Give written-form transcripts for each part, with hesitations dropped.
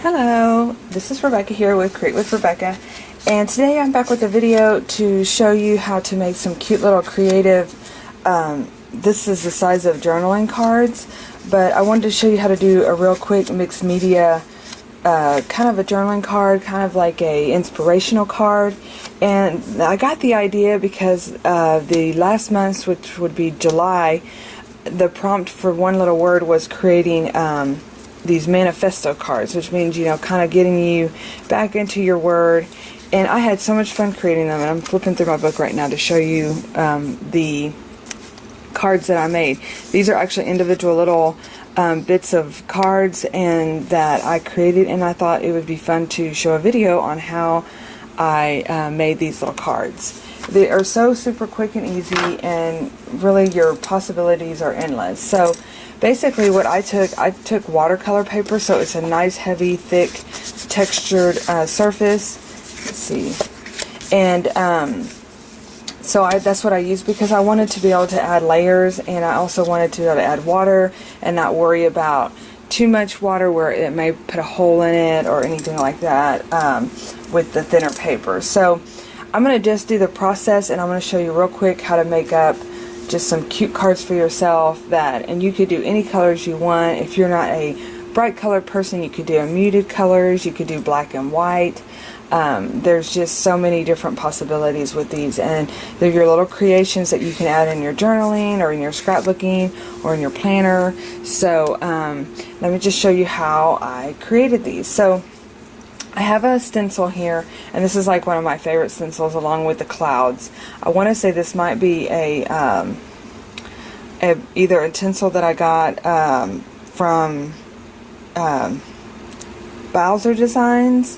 Hello, this is Rebecca here with Create with Rebecca, and today I'm back with a video to show you how to make some cute little creative, this is the size of journaling cards, but I wanted to show you how to do a real quick mixed media kind of a journaling card, kind of like a inspirational card. And I got the idea because the last month, which would be July, the prompt for one little word was creating these manifesto cards, which means, you know, kind of getting you back into your word. And I had so much fun creating them, and I'm flipping through my book right now to show you the cards that I made. These are actually individual little bits of cards and that I created, and I thought it would be fun to show a video on how I made these little cards. They are so super quick and easy, and really your possibilities are endless. So basically what I took watercolor paper, so it's a nice heavy thick textured surface. Let's see, and so that's what I used because I wanted to be able to add layers, and I also wanted to be able to add water and not worry about too much water where it may put a hole in it or anything like that with the thinner paper. So I'm going to just do the process, and I'm going to show you real quick how to make up just some cute cards for yourself, and you could do any colors you want. If you're not a bright colored person, you could do muted colors, you could do black and white. There's just so many different possibilities with these, and they're your little creations that you can add in your journaling or in your scrapbooking or in your planner. So let me just show you how I created these. So I have a stencil here, and this is like one of my favorite stencils along with the clouds. I want to say this might be either a stencil that I got from Bowser Designs,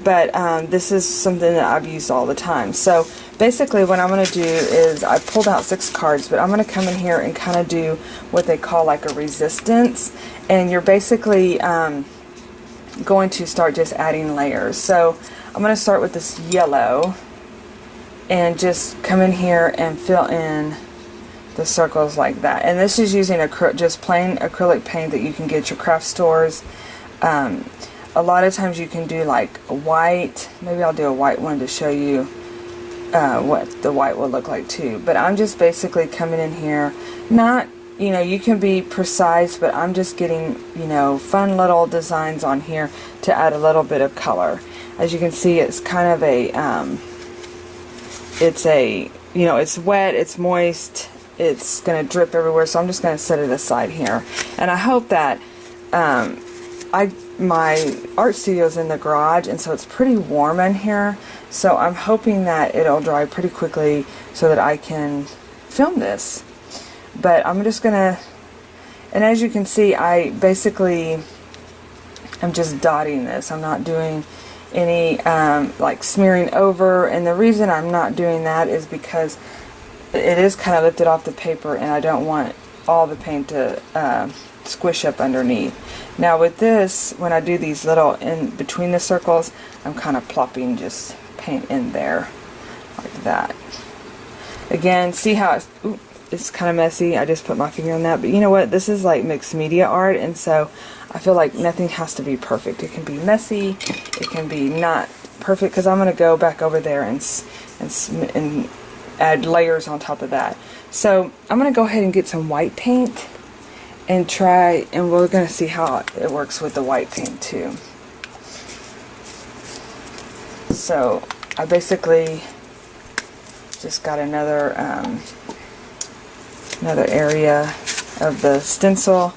but this is something that I've used all the time. So basically what I'm going to do is I pulled out 6 cards, but I'm going to come in here and kind of do what they call like a resistance, and you're basically going to start just adding layers. So I'm going to start with this yellow and just come in here and fill in the circles like that. And this is using just plain acrylic paint that you can get at your craft stores. A lot of times you can do like a white. Maybe I'll do a white one to show you what the white will look like too. But I'm just basically coming in here, not, you know, you can be precise, but I'm just getting, you know, fun little designs on here to add a little bit of color. As you can see, it's kind of you know, it's wet, it's moist, it's going to drip everywhere, so I'm just going to set it aside here. And I hope that my art studio is in the garage, and so it's pretty warm in here, so I'm hoping that it'll dry pretty quickly so that I can film this. But I'm just gonna, and as you can see, I basically am just dotting this. I'm not doing any like smearing over, and the reason I'm not doing that is because it is kind of lifted off the paper, and I don't want all the paint to squish up underneath. Now with this, when I do these little in between the circles, I'm kind of plopping just paint in there like that. Again, see how it's kind of messy. I just put my finger on that, but you know what? This is like mixed media art, and so I feel like nothing has to be perfect. It can be messy, it can be not perfect, because I'm going to go back over there and add layers on top of that. So I'm going to go ahead and get some white paint and try, and we're going to see how it works with the white paint too. So I basically just got another area of the stencil,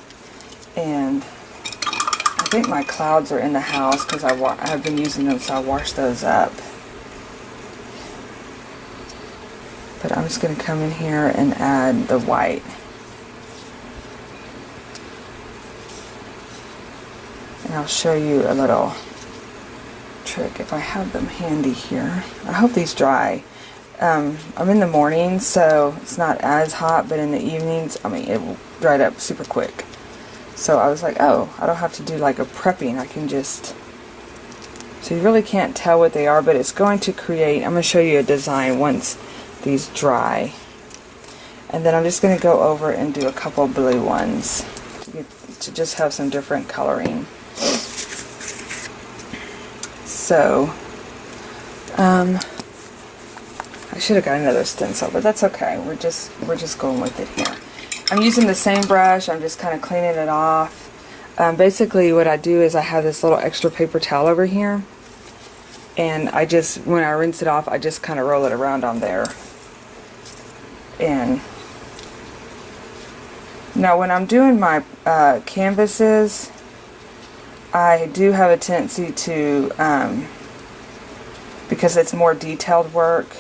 and I think my clouds are in the house because I've been using them, so I washed those up. But I'm just going to come in here and add the white. And I'll show you a little trick if I have them handy here. I hope these dry. I'm in the morning, so it's not as hot, but in the evenings, I mean, it dried up super quick. So I was like, oh, I don't have to do like a prepping. I can just, so you really can't tell what they are, but it's going to create, I'm going to show you a design once these dry. And then I'm just going to go over and do a couple blue ones to just have some different coloring. So, I should have got another stencil, but that's okay. We're just going with it here. I'm using the same brush. I'm just kind of cleaning it off. Basically, what I do is I have this little extra paper towel over here, and I just, when I rinse it off, I just kind of roll it around on there. And now, when I'm doing my canvases, I do have a tendency to, because it's more detailed work,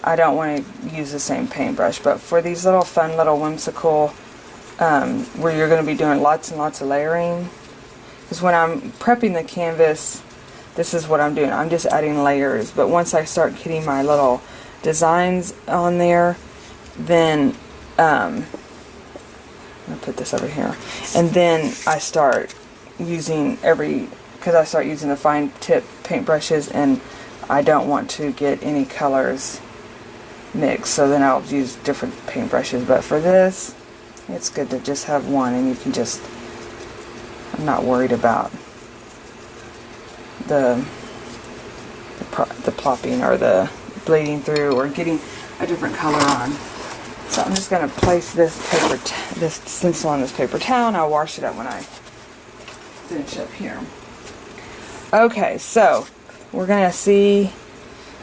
I don't want to use the same paintbrush. But for these little fun, little whimsical, where you're going to be doing lots and lots of layering, because when I'm prepping the canvas, this is what I'm doing. I'm just adding layers. But once I start getting my little designs on there, then I'm going to put this over here. And then I start using because I start using the fine tip paintbrushes, and I don't want to get any colors mixed, so then I'll use different paintbrushes. But for this, it's good to just have one, and you can just, I'm not worried about the plopping or the bleeding through or getting a different color on. So I'm just going to place this stencil on this paper towel, and I'll wash it up when I finish up here. Okay, so we're going to see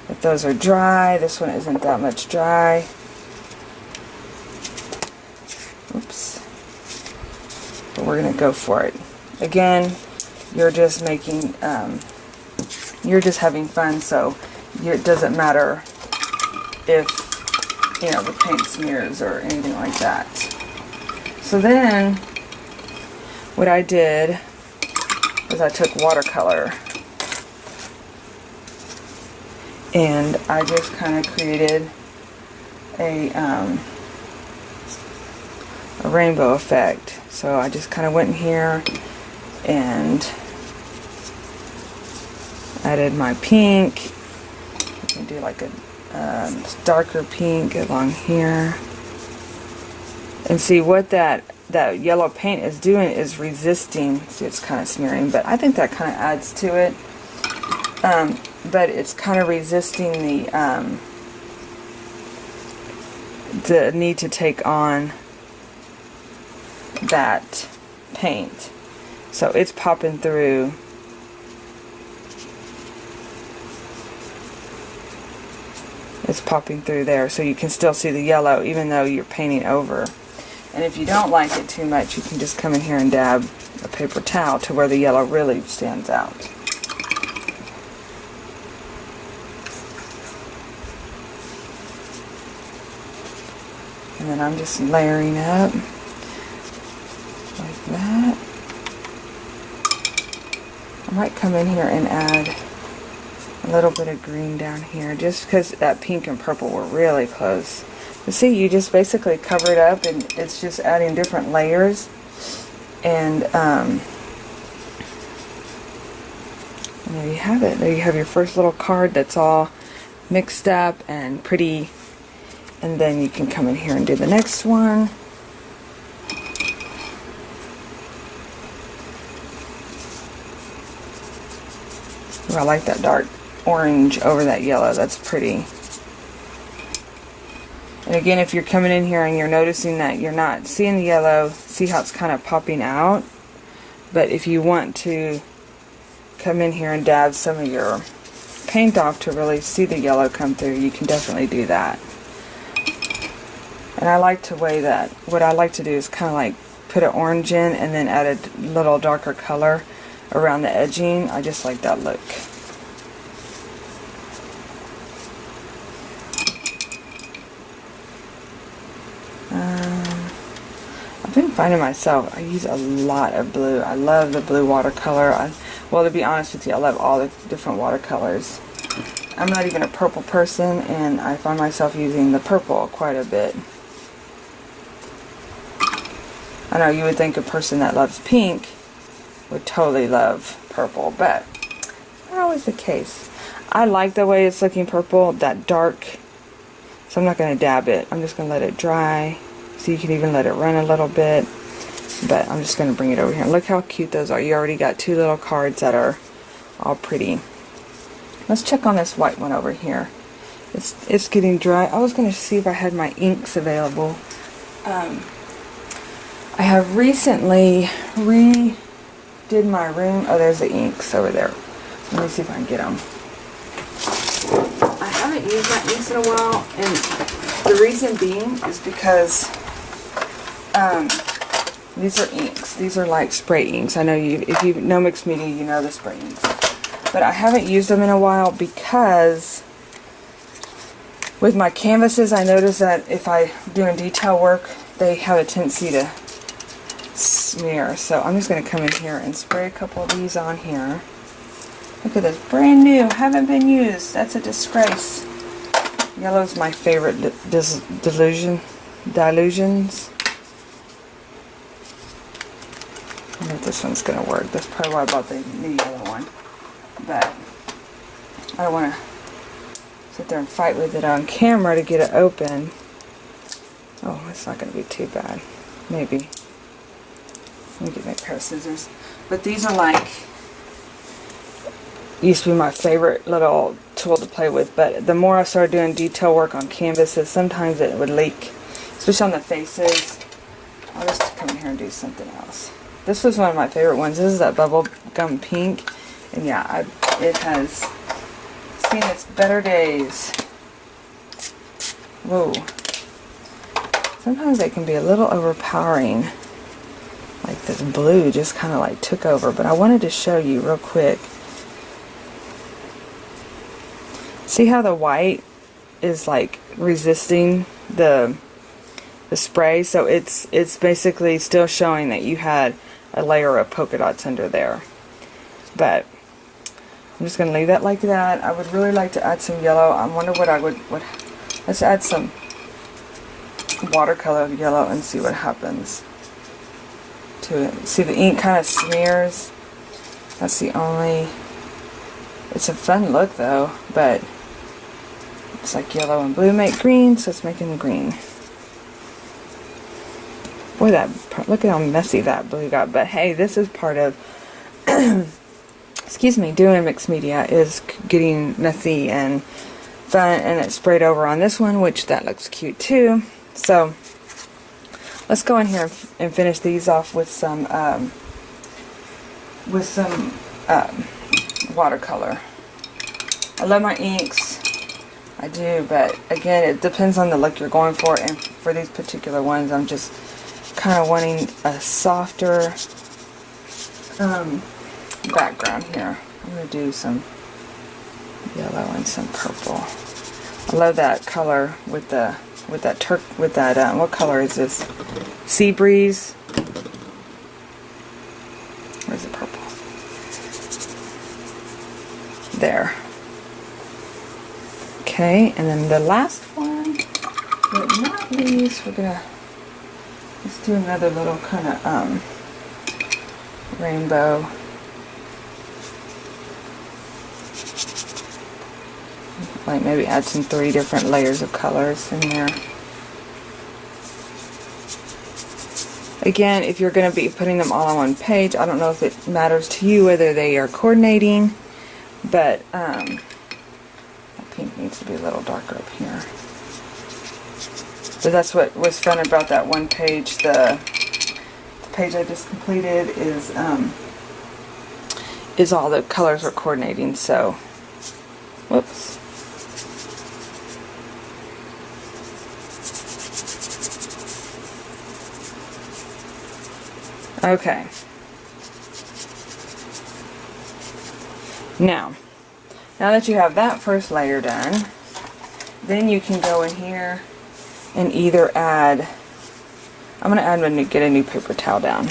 if those are dry. This one isn't that much dry. Oops. But we're going to go for it. Again, you're just making, you're just having fun, so it doesn't matter if, you know, the paint smears or anything like that. So then, what I did was I took watercolor, and I just kind of created a rainbow effect. So I just kind of went in here and added my pink. You can do like a darker pink along here. And see what that yellow paint is doing is resisting. See, it's kind of smearing, but I think that kind of adds to it. But it's kind of resisting the need to take on that paint. So it's popping through. It's popping through there, so you can still see the yellow even though you're painting over. And if you don't like it too much, you can just come in here and dab a paper towel to where the yellow really stands out. And then I'm just layering up like that. I might come in here and add a little bit of green down here, just because that pink and purple were really close. You see, you just basically cover it up, and it's just adding different layers. And there you have it. There you have your first little card that's all mixed up and pretty. And then you can come in here and do the next one. Ooh, I like that dark orange over that yellow. That's pretty. And again, if you're coming in here and you're noticing that you're not seeing the yellow, see how it's kind of popping out? But if you want to come in here and dab some of your paint off to really see the yellow come through, you can definitely do that. And I like to weigh that. What I like to do is kind of like put an orange in and then add a little darker color around the edging. I just like that look. I've been finding myself, I use a lot of blue. I love the blue watercolor. Well, to be honest with you, I love all the different watercolors. I'm not even a purple person, and I find myself using the purple quite a bit. I know you would think a person that loves pink would totally love purple, but not always the case. I like the way it's looking purple, that dark, so I'm not going to dab it. I'm just going to let it dry. So you can even let it run a little bit, but I'm just going to bring it over here. Look how cute those are. You already got two little cards that are all pretty. Let's check on this white one over here. It's getting dry. I was going to see if I had my inks available. I have recently redid my room. Oh, there's the inks over there. Let me see if I can get them. I haven't used my inks in a while, and the reason being is because these are inks. These are like spray inks. I know if you know mixed media, you know the spray inks. But I haven't used them in a while because with my canvases, I notice that if I doing detail work, they have a tendency to smear. So I'm just going to come in here and spray a couple of these on here. Look at this, brand new, haven't been used. That's a disgrace. Yellow's my favorite dilutions. I don't know if this one's going to work. That's probably why I bought the new yellow one. But I don't want to sit there and fight with it on camera to get it open. Oh, it's not going to be too bad. Maybe. Let me get my pair of scissors. But these are like, used to be my favorite little tool to play with, but the more I started doing detail work on canvases, sometimes it would leak, especially on the faces. I'll just come in here and do something else. This was one of my favorite ones. This is that bubble gum pink, and yeah, it has seen its better days. Whoa. Sometimes they can be a little overpowering. Like this blue just kind of like took over, but I wanted to show you real quick. See how the white is like resisting the spray, so it's basically still showing that you had a layer of polka dots under there. But I'm just going to leave that like that. I would really like to add some yellow. I wonder what I would let's add some watercolor yellow and see what happens to it. See, the ink kind of smears. That's the only, it's a fun look though, but it's like yellow and blue make green, so it's making the green. Boy, look at how messy that blue got. But hey, this is part of excuse me, doing mixed media is getting messy and fun, and it sprayed over on this one, which that looks cute too. So let's go in here and finish these off with some watercolor. I love my inks, I do, but again, it depends on the look you're going for, and for these particular ones, I'm just kind of wanting a softer background here. I'm going to do some yellow and some purple. I love that color with that what color is this? Sea breeze. Where's the purple? There. Okay, and then the last one, but not least, we're gonna let's do another little kind of rainbow. Like maybe add some 3 different layers of colors in there. Again, if you're going to be putting them all on one page, I don't know if it matters to you whether they are coordinating, but that pink needs to be a little darker up here. But that's what was fun about that one page. The page I just completed is all the colors are coordinating. So, whoops. Okay. Now that you have that first layer done, then you can go in here and either add, I'm going to get a new paper towel down.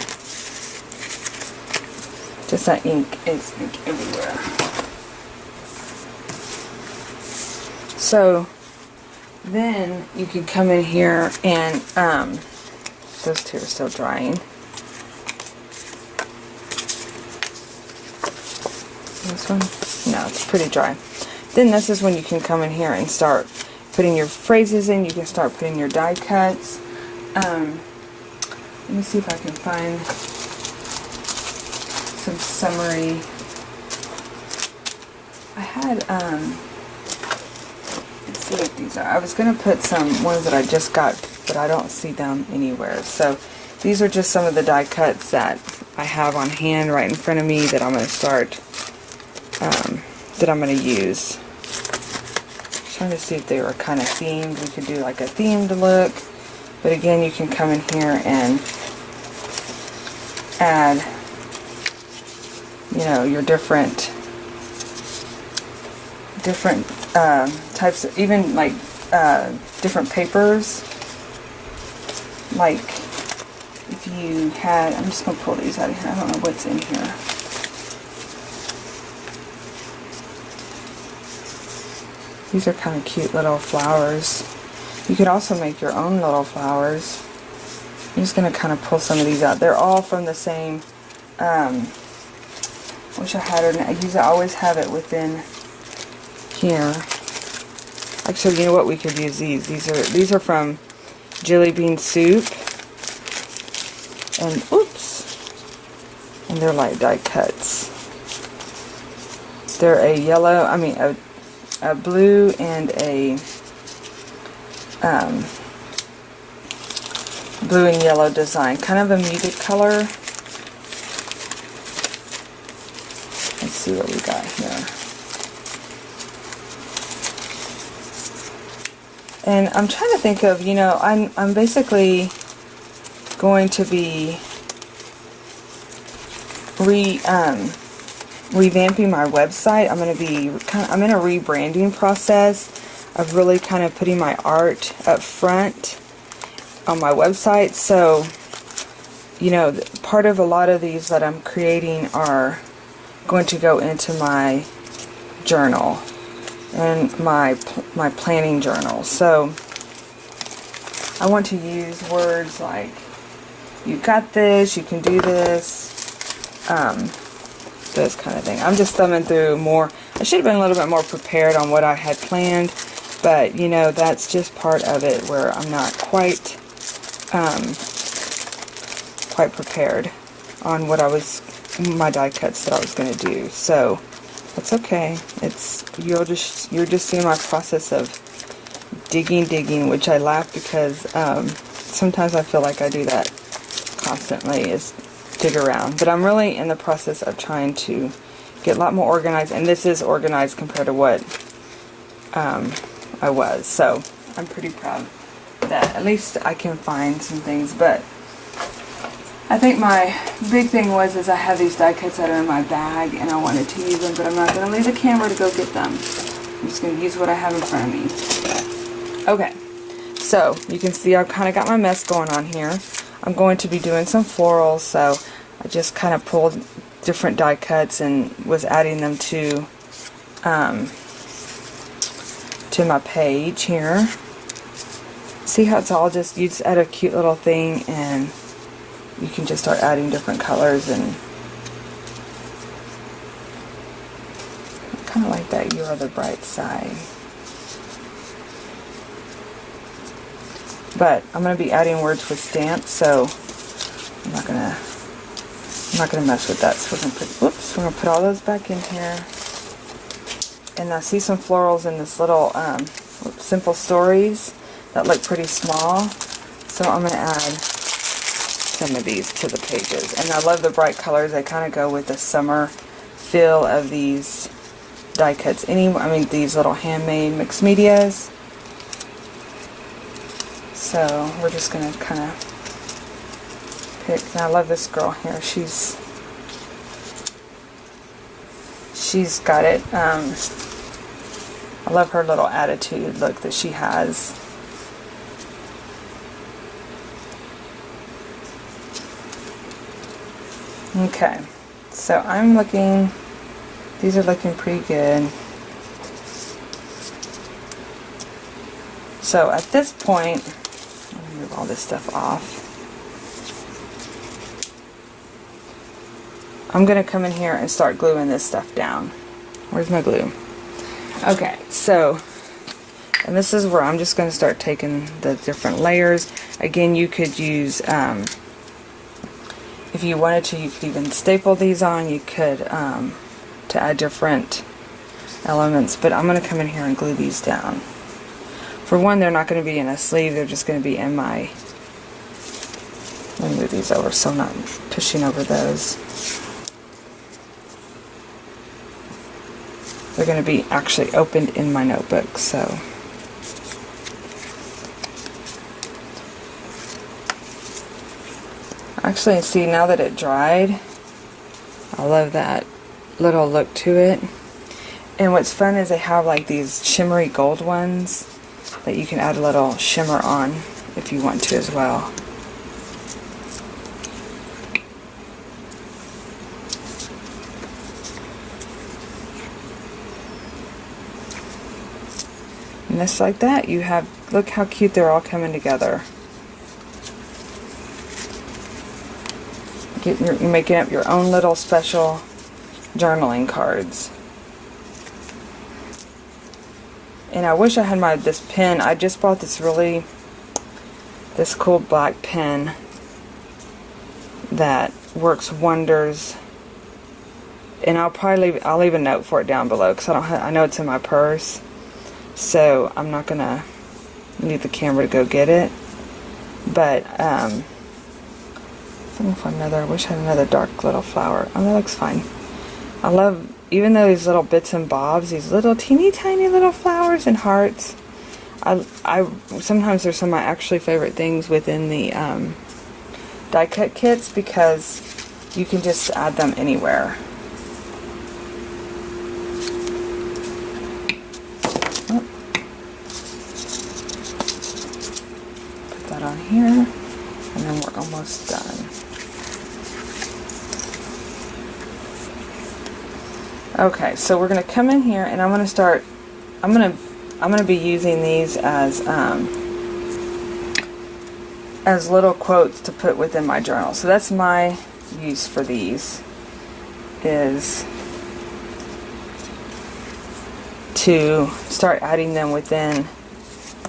Just that ink is ink everywhere. So then you can come in here and those two are still drying. This one? No, it's pretty dry. Then this is when you can come in here and start putting your phrases in. You can start putting your die cuts. Let me see if I can find some summary I had, let's see what these are. I was going to put some ones that I just got, but I don't see them anywhere. So these are just some of the die cuts that I have on hand right in front of me that I'm going to start, that I'm going to use. Trying to see if they were kind of themed. We could do like a themed look, but again, you can come in here and add, you know, your different types of, even like different papers. Like if you had, I'm just going to pull these out of here. I don't know what's in here. These are kind of cute little flowers. You could also make your own little flowers. I'm just going to kind of pull some of these out. They're all from the same, wish I had it. I always have it within here. Actually, you know what? We could use these. These are from Jelly Bean Soup. And, oops. And they're like die cuts. They're a yellow, I mean, a blue and a blue and yellow design, kind of a muted color. Let's see what we got here. And I'm trying to think of, you know, I'm basically going to be revamping my website. I'm in a rebranding process of really kind of putting my art up front on my website. So, you know, part of a lot of these that I'm creating are going to go into my journal and my planning journal. So I want to use words like, you got this, you can do this, this kind of thing. I'm just thumbing through more. I should have been a little bit more prepared on what I had planned, but you know, that's just part of it where I'm not quite prepared on what my die cuts that I was going to do. So that's okay. You're just seeing my process of digging, which I laugh because sometimes I feel like I do that constantly, is dig around. But I'm really in the process of trying to get a lot more organized, and this is organized compared to what I was. So I'm pretty proud that at least I can find some things. But I think my big thing is I have these die cuts that are in my bag and I wanted to use them, but I'm not going to leave the camera to go get them. I'm just going to use what I have in front of me. Okay, so you can see I've kind of got my mess going on here. I'm going to be doing some florals, so I just kind of pulled different die cuts and was adding them to my page here. See how it's all just, you just add a cute little thing and you can just start adding different colors, and I kind of like that You Are the Bright Side. But I'm going to be adding words with stamps, so I'm not gonna mess with that. So we're gonna put all those back in here. And I see some florals in this little simple stories that look pretty small. So I'm gonna add some of these to the pages. And I love the bright colors. They kind of go with the summer feel of these die cuts. These little handmade mixed medias. So we're just going to kind of pick. And I love this girl here. She's got it. I love her little attitude look that she has. Okay, so I'm looking, these are looking pretty good. So at this point, let me move all this stuff off. I'm going to come in here and start gluing this stuff down. Where's my glue? Okay, so, and this is where I'm just going to start taking the different layers. Again, you could use, if you wanted to, you could even staple these on. You could, to add different elements, but I'm going to come in here and glue these down. For one, they're not going to be in a sleeve, they're just going to be in my, let me move these over so I'm not pushing over those. They're going to be actually opened in my notebook, so. Actually, see, now that it dried, I love that little look to it. And what's fun is they have like these shimmery gold ones that you can add a little shimmer on if you want to as well. And just like that, you have, look how cute they're all coming together. You're making up your own little special journaling cards. And I wish I had this pen. I just bought this cool black pen that works wonders. And I'll leave a note for it down below because I know it's in my purse. So I'm not gonna need the camera to go get it. But I don't know if I wish I had another dark little flower. Oh, that looks fine. I love, even though these little bits and bobs, these little teeny tiny little flowers and hearts. Sometimes they're some of my actually favorite things within the die cut kits because you can just add them anywhere. Put that on here, and then we're almost done. Okay, so we're going to come in here and I'm going to be using these as little quotes to put within my journal. So that's my use for these, is to start adding them within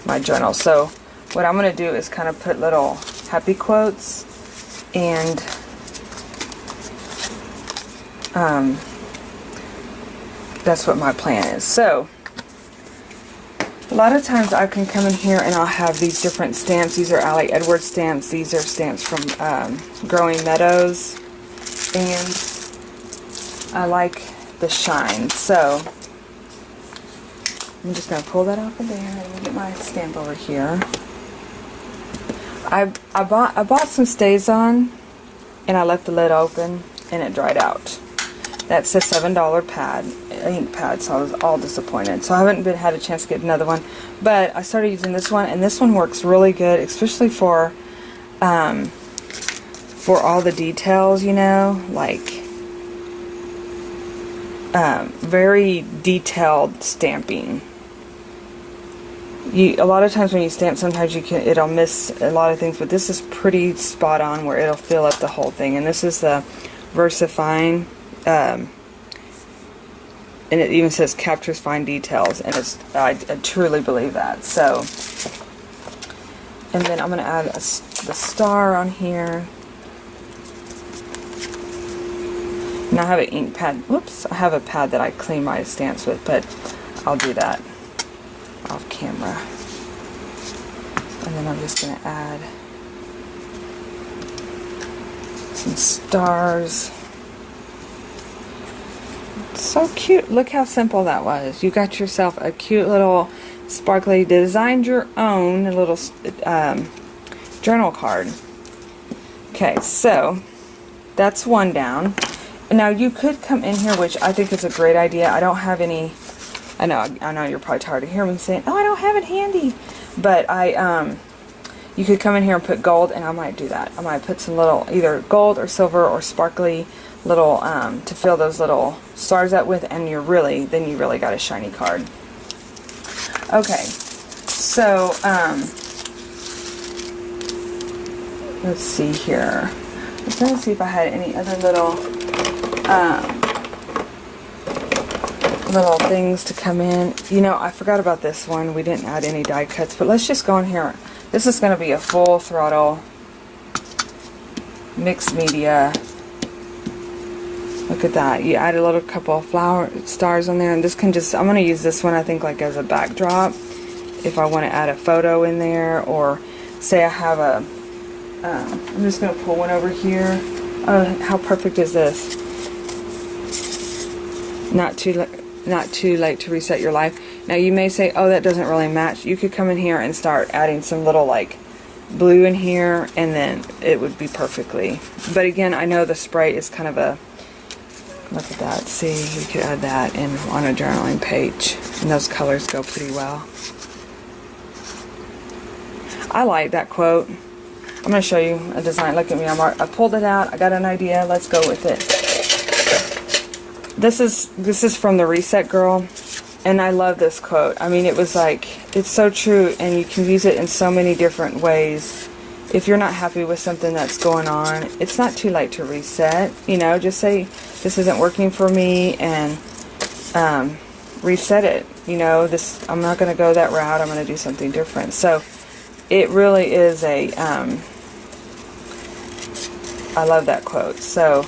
my journal. So what I'm going to do is kind of put little happy quotes and that's what my plan is. So a lot of times I can come in here and I'll have these different stamps. These are Allie Edwards stamps. These are stamps from Growing Meadows. And I like the shine. So I'm just going to pull that off of there and get my stamp over here. I bought some StazOn and I left the lid open and it dried out. That's a $7 ink pad, so I was all disappointed. So I haven't had a chance to get another one, but I started using this one, and this one works really good, especially for all the details, you know, like very detailed stamping. A lot of times when you stamp, sometimes it'll miss a lot of things, but this is pretty spot on where it'll fill up the whole thing. And this is the VersaFine. And it even says captures fine details, and I truly believe that. So, and then I'm going to add the star on here. And I have an ink pad. Whoops, I have a pad that I clean my stamps with, but I'll do that off camera. And then I'm just going to add some stars. So cute. Look how simple that was. You got yourself a cute little sparkly, designed your own little journal card. Okay, so that's one down. Now you could come in here, which I think is a great idea. I don't have any, I know you're probably tired of hearing me saying, oh, I don't have it handy. But you could come in here and put gold, and I might do that. I might put some little, either gold or silver or sparkly little, to fill those little stars up with, and then you really got a shiny card. Okay, so, let's see here. I was going to see if I had any other little things to come in. You know, I forgot about this one. We didn't add any die cuts, but let's just go in here. This is going to be a full throttle mixed media Look at that. You add a little couple of flower stars on there, and this can just, I'm going to use this one I think like as a backdrop if I want to add a photo in there, or say I have a, I'm just going to pull one over here. How perfect is this? Not too late to reset your life. Now you may say, oh, that doesn't really match. You could come in here and start adding some little like blue in here, and then it would be perfectly. But again, I know the spray is kind of a, look at that. See, we could add that in on a journaling page, and those colors go pretty well. I like that quote. I'm going to show you a design. Look at me. I pulled it out. I got an idea. Let's go with it. This is from the Reset Girl, and I love this quote. I mean, it was like, it's so true, and you can use it in so many different ways. If you're not happy with something that's going on, it's not too late to reset. You know, just say, this isn't working for me, and reset it. You know, this, I'm not going to go that route. I'm going to do something different. So it really is a, I love that quote. So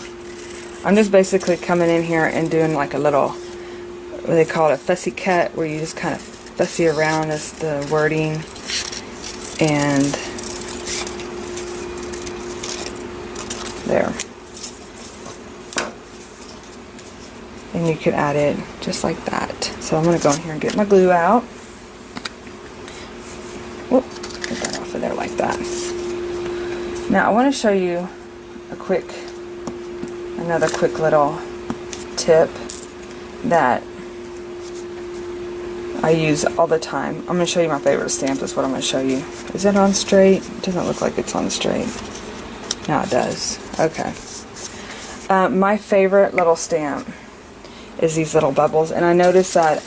I'm just basically coming in here and doing like a little, what they call it, a fussy cut, where you just kind of fussy around as the wording, and there. And you could add it just like that. So I'm going to go in here and get my glue out. Whoop, get that off of there like that. Now I want to show you another quick little tip that I use all the time. I'm going to show you my favorite stamp is what I'm going to show you. Is it on straight? It doesn't look like it's on straight. Now it does. Okay. My favorite little stamp is these little bubbles, and I noticed that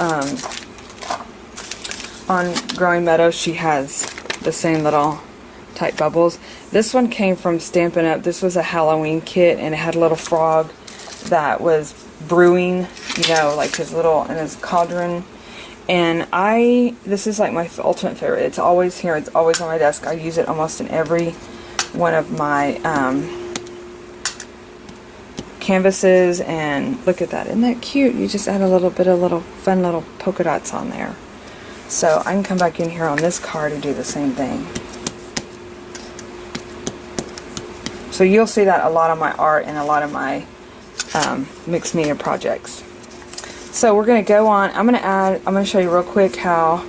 on Growing Meadows she has the same little type bubbles. This one came from Stampin' Up. This was a Halloween kit, and it had a little frog that was brewing, you know, like his little, in his cauldron. And this is like my ultimate favorite. It's always here. It's always on my desk. I use it almost in every one of my canvases. And look at that. Isn't that cute? You just add a little bit of little fun little polka dots on there. So I can come back in here on this card and do the same thing. So you'll see that a lot of my art and a lot of my mixed media projects. So we're going to go on. I'm going to show you real quick how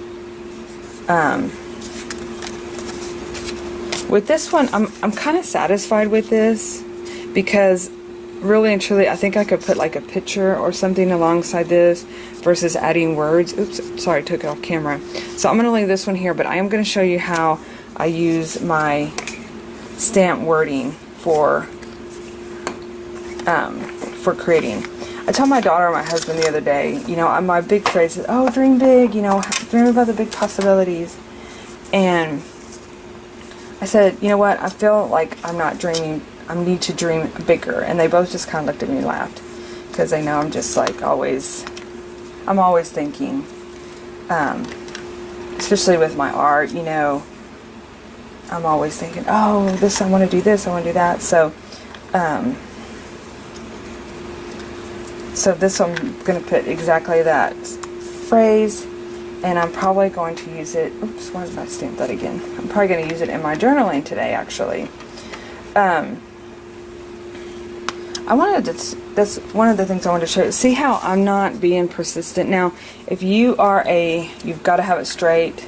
with this one I'm kind of satisfied with this, because really and truly I think I could put like a picture or something alongside this versus adding words. Oops, sorry, I took it off camera. So I'm going to leave this one here, but I am going to show you how I use my stamp wording for creating. I told my daughter and my husband the other day, you know, my big phrase is, oh, dream big, you know, dream about the big possibilities. And I said, you know what, I feel like I'm not dreaming, I need to dream bigger. And they both just kind of looked at me and laughed, because they know I'm just like I'm always thinking, especially with my art, you know, I'm always thinking, oh, I want to do this, I want to do that. So, so this I'm going to put exactly that phrase, and I'm probably going to use it, oops, why did I stamp that again? I'm probably going to use it in my journaling today, actually. I wanted to, that's one of the things I wanted to show you. See how I'm not being persistent. Now, if you are you've got to have it straight,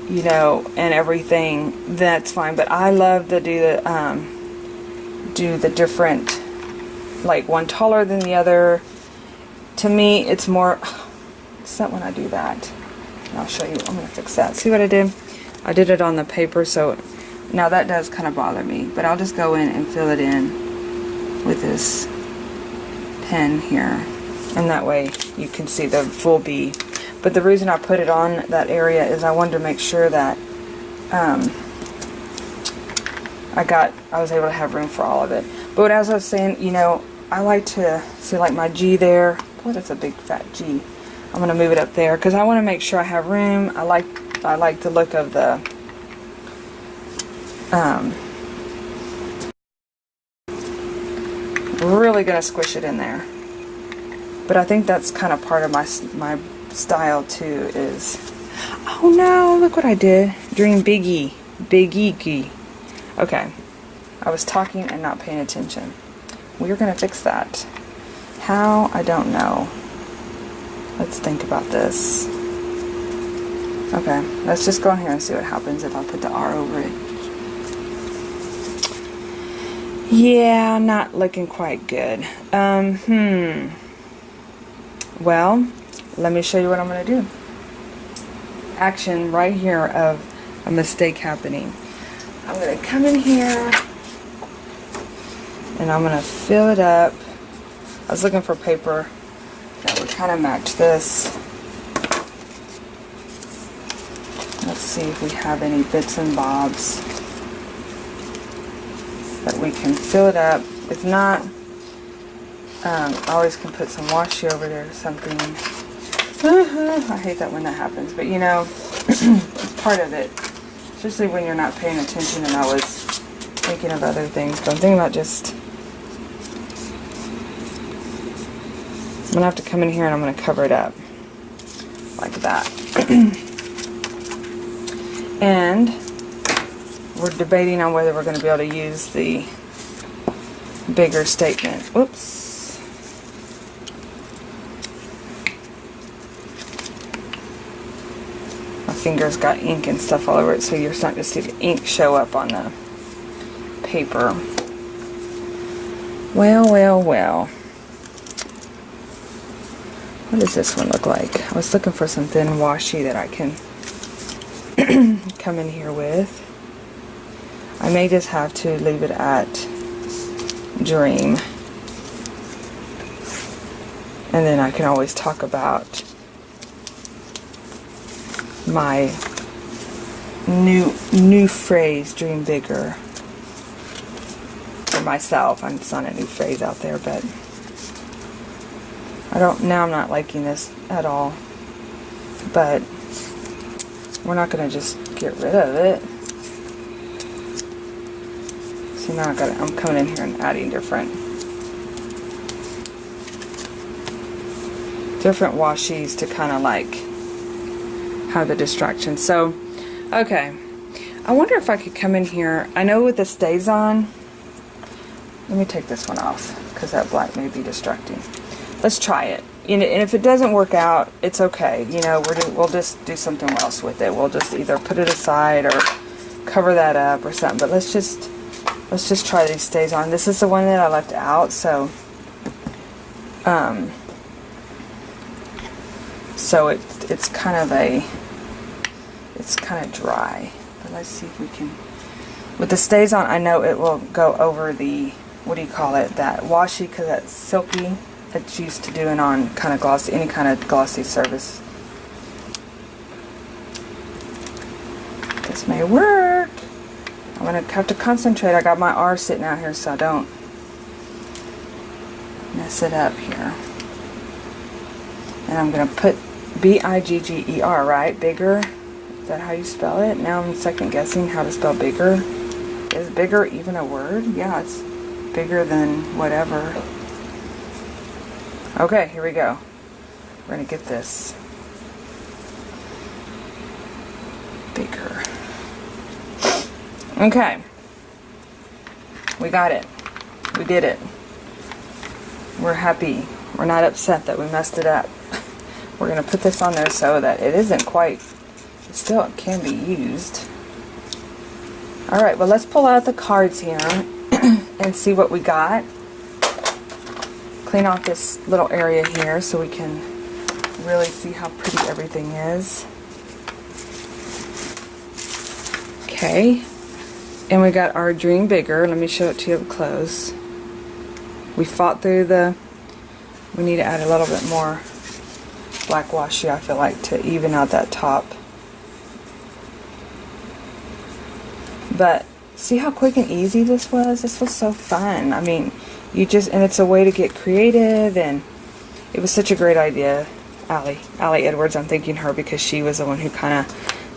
you know, and everything, that's fine. But I love to do the different, like one taller than the other. To me, it's more, it's not when I do that. And I'll show you, I'm going to fix that. See what I did? I did it on the paper, so now that does kind of bother me. But I'll just go in and fill it in with this pen here. And that way you can see the full bee. But the reason I put it on that area is I wanted to make sure that I was able to have room for all of it. But as I was saying, you know, I like to see like my G there. Boy, that's a big fat G. I'm going to move it up there because I want to make sure I have room. I like the look of the really probably going to squish it in there. But I think that's kind of part of my style too is... Oh no, look what I did. Dream biggie. Biggie. Okay. I was talking and not paying attention. We're going to fix that. How? I don't know. Let's think about this. Okay, let's just go in here and see what happens if I put the R over it. Yeah, not looking quite good. Well, let me show you what I'm going to do. Action right here of a mistake happening. I'm going to come in here and I'm going to fill it up. I was looking for paper that would kind of match this. Let's see if we have any bits and bobs that we can fill it up. If not, I always can put some washi over there or something. I hate that when that happens, but you know, it's part of it. Especially when you're not paying attention, and I was thinking of other things. But I'm thinking about just... I'm going to have to come in here and I'm going to cover it up. Like that. And we're debating on whether we're going to be able to use the bigger statement. Whoops. My fingers got ink and stuff all over it, so you're starting to see the ink show up on the paper. Well. What does this one look like? I was looking for some thin washi that I can come in here with. I may just have to leave it at Dream. And then I can always talk about my new phrase, dream bigger. For myself. It's not a new phrase out there, but now I'm not liking this at all. But we're not going to just get rid of it. See, now I'm coming in here and adding different washis to kind of like have the distraction. So, okay. I wonder if I could come in here. I know with the stays on. Let me take this one off because that black may be distracting. Let's try it. And if it doesn't work out, it's okay. You know, we'll just do something else with it. We'll just either put it aside or cover that up or something. But let's just try these stays on. This is the one that I left out, so it's kind of dry. But let's see if we can. With the stays on, I know it will go over the, what do you call it? That washi, because that's silky. It's used to doing on kind of glossy, any kind of glossy surface. This may work. I'm going to have to concentrate. I got my R sitting out here so I don't mess it up here. And I'm going to put B-I-G-G-E-R, right? Bigger. Is that how you spell it? Now I'm second guessing how to spell bigger. Is bigger even a word? Yeah, it's bigger than whatever. Okay, here we go. We're going to get this bigger. Okay. We got it. We did it. We're happy. We're not upset that we messed it up. We're going to put this on there so that it isn't quite, it still can be used. Alright, well let's pull out the cards here and see what we got. Clean off this little area here so we can really see how pretty everything is. Okay. And we got our dream bigger. Let me show it to you up close. We fought through we need to add a little bit more black washi, I feel like, to even out that top. But see how quick and easy this was? This was so fun. I mean, and it's a way to get creative, and it was such a great idea. Allie Edwards, I'm thanking her because she was the one who kind of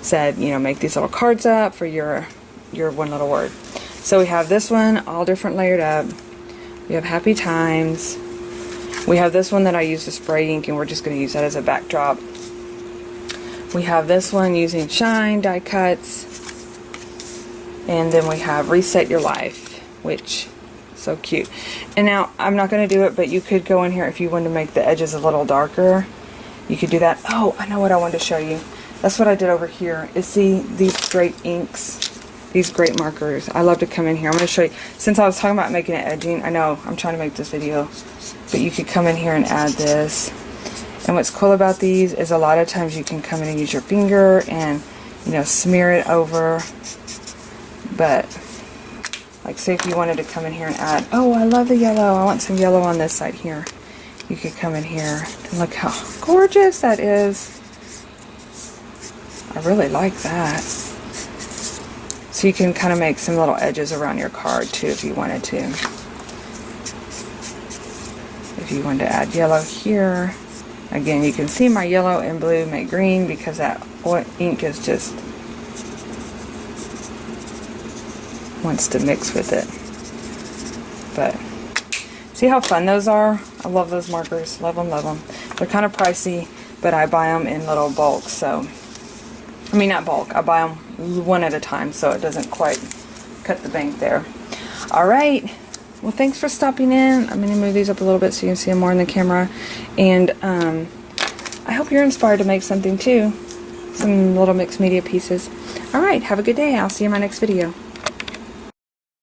said, you know, make these little cards up for your one little word. So we have this one all different layered up. We have Happy Times. We have this one that I use to spray ink, and we're just going to use that as a backdrop. We have this one using shine die cuts. And then we have Reset Your Life, which is so cute. And now, I'm not going to do it, but you could go in here if you wanted to make the edges a little darker. You could do that. Oh, I know what I wanted to show you. That's what I did over here, is see these great inks, these great markers. I love to come in here. I'm going to show you, since I was talking about making it edging, I know I'm trying to make this video, but you could come in here and add this. And what's cool about these is a lot of times you can come in and use your finger and, you know, smear it over. But, like, say if you wanted to come in here and add, oh, I love the yellow, I want some yellow on this side here. You could come in here and look how gorgeous that is. I really like that. So you can kind of make some little edges around your card too if you wanted to. If you wanted to add yellow here. Again, you can see my yellow and blue make green because that ink is just wants to mix with it. But see how fun those are? I love those markers. Love them, love them. They're kind of pricey, but I buy them in little bulks, so I mean not bulk, I buy them one at a time so it doesn't quite cut the bank there. Alright, well thanks for stopping in. I'm going to move these up a little bit so you can see them more in the camera, and I hope you're inspired to make something too. Some little mixed media pieces. Alright, have a good day. I'll see you in my next video.